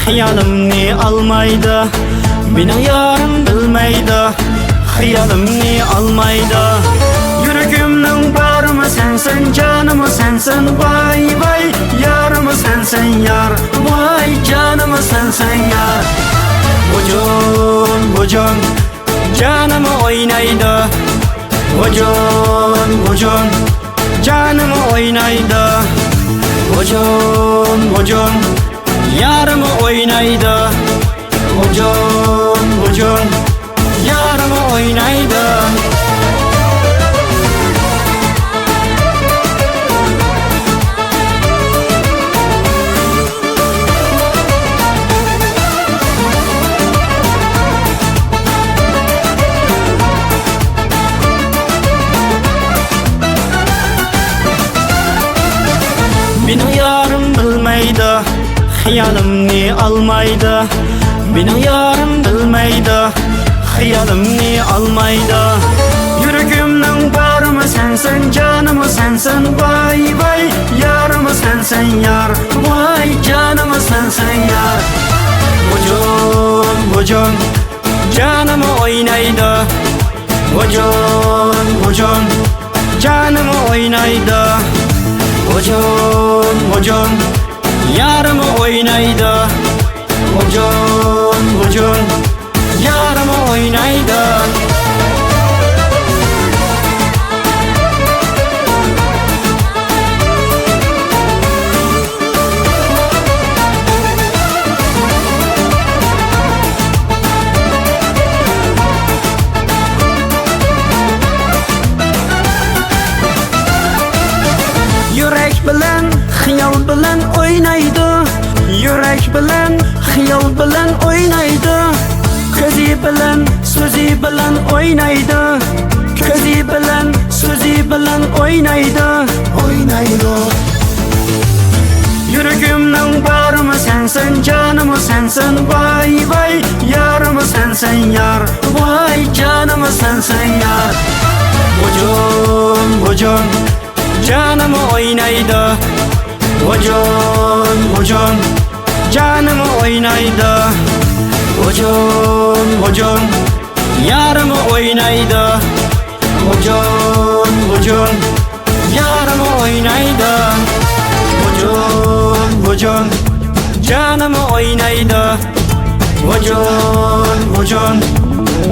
Hayalimni almaydi, mening yarim bilmaydi. Hayalimni almaydi. Yuragimning barimi sensin, canimi sensin. Vay vay, yarimi sensin yar. Vay canimi sensin yar. Vujun, canimi o'ynaydi. Vujun, canimi o'ynaydi. Vujun, yarimi o'ynaydi. Vujun, yarimi o'ynaydi. Mening yarim bilmaydi, hayalimni almaydi. Mening yarim bilmaydi, hayalimni almaydi. Yuragimning barimi sensin, canimi sensin. Vay vay, yarimi sensin yar. Vay canimi sensin yar. Vujun, canimi o'ynaydi. Vujun, canimi o'ynaydi. Vujun, yarimi o'ynaydi. Vujun, yarimi o'ynaydi. Yurak bilan, xiyol bilan o'ynaydi. Yurak bilan, xiyol bilan o'ynaydi. Ko'zi bilan, so'zi bilan o'ynaydi. Ko'zi bilan, so'zi bilan o'ynaydi. Yuragimning barimi sensin, canimi sensin. Vay vay, yarimi sensin yar. Vay canimi sensin yar. Vujun, canimi o'ynaydi. Vujun, canimi o'ynaydi. Vujun, yarimi o'ynaydi. Vujun, yarimi o'ynaydi. Vujun, canimi o'ynaydi. Vujun,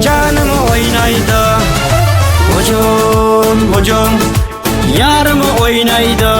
canimi o'ynaydi. Vujun, yarimi o'ynaydi.